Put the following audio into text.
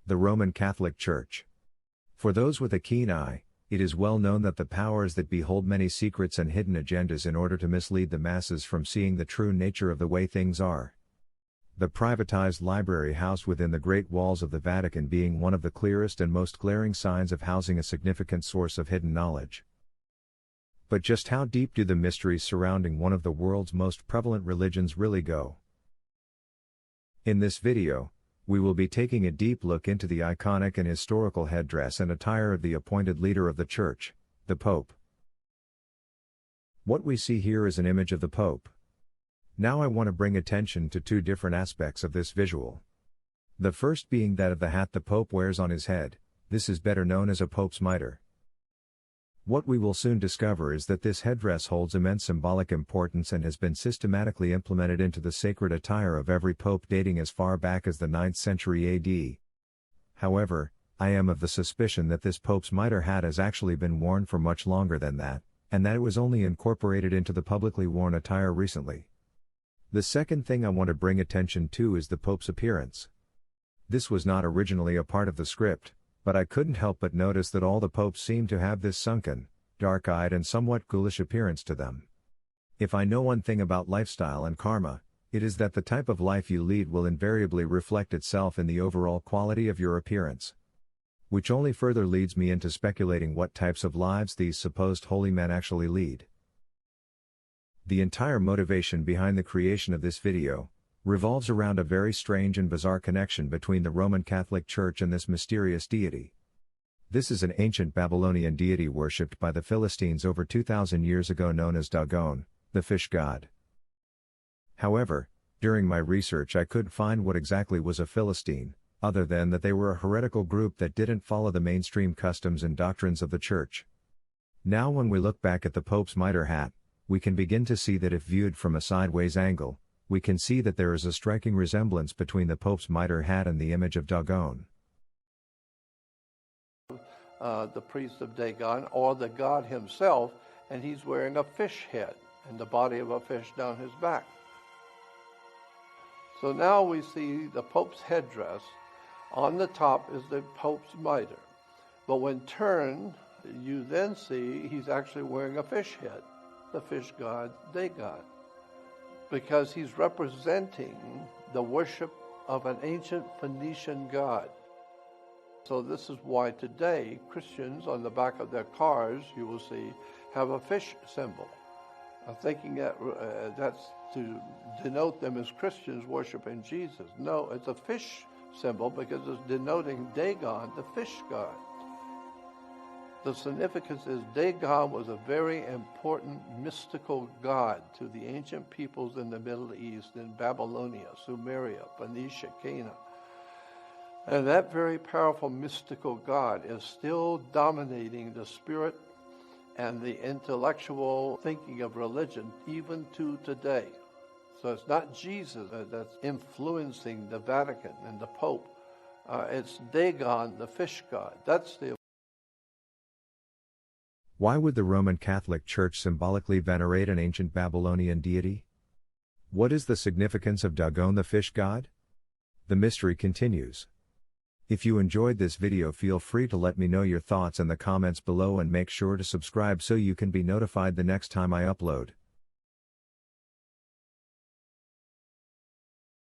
The Roman Catholic Church. For those with a keen eye, it is well known that the powers that be hold many secrets and hidden agendas in order to mislead the masses from seeing the true nature of the way things are. The privatized library house within the great walls of the Vatican being one of the clearest and most glaring signs of housing a significant source of hidden knowledge. But just how deep do the mysteries surrounding one of the world's most prevalent religions really go? In this video, we will be taking a deep look into the iconic and historical headdress and attire of the appointed leader of the Church, the Pope. What we see here is an image of the Pope. Now I want to bring attention to two different aspects of this visual. The first being that of the hat the Pope wears on his head. This is better known as a Pope's mitre. What we will soon discover is that this headdress holds immense symbolic importance and has been systematically implemented into the sacred attire of every pope dating as far back as the 9th century AD. However, I am of the suspicion that this Pope's mitre hat has actually been worn for much longer than that, and that it was only incorporated into the publicly worn attire recently. The second thing I want to bring attention to is the Pope's appearance. This was not originally a part of the script, but I couldn't help but notice that all the popes seem to have this sunken, dark-eyed and somewhat ghoulish appearance to them. If I know one thing about lifestyle and karma, it is that the type of life you lead will invariably reflect itself in the overall quality of your appearance. Which only further leads me into speculating what types of lives these supposed holy men actually lead. The entire motivation behind the creation of this video revolves around a very strange and bizarre connection between the Roman Catholic Church and this mysterious deity. This is an ancient Babylonian deity worshipped by the Philistines over 2,000 years ago known as Dagon, the fish god. However, during my research I couldn't find what exactly was a Philistine, other than that they were a heretical group that didn't follow the mainstream customs and doctrines of the Church. Now when we look back at the Pope's mitre hat, we can begin to see that if viewed from a sideways angle, we can see that there is a striking resemblance between the Pope's mitre hat and the image of Dagon. The priest of Dagon, or the god himself, and he's wearing a fish head and the body of a fish down his back. So now we see the Pope's headdress. On the top is the Pope's mitre. But when turned, you then see he's actually wearing a fish head, the fish god Dagon, because he's representing the worship of an ancient Phoenician god. So this is why today Christians on the back of their cars, you will see, have a fish symbol. I'm thinking that that's to denote them as Christians worshiping Jesus. No, it's a fish symbol because it's denoting Dagon, the fish god. The significance is Dagon was a very important mystical god to the ancient peoples in the Middle East, in Babylonia, Sumeria, Phoenicia, Canaan. And that very powerful mystical god is still dominating the spirit and the intellectual thinking of religion even to today. So it's not Jesus that's influencing the Vatican and the Pope. It's Dagon, the fish god. That's the. Why would the Roman Catholic Church symbolically venerate an ancient Babylonian deity? What is the significance of Dagon the fish god? The mystery continues. If you enjoyed this video, feel free to let me know your thoughts in the comments below and make sure to subscribe so you can be notified the next time I upload.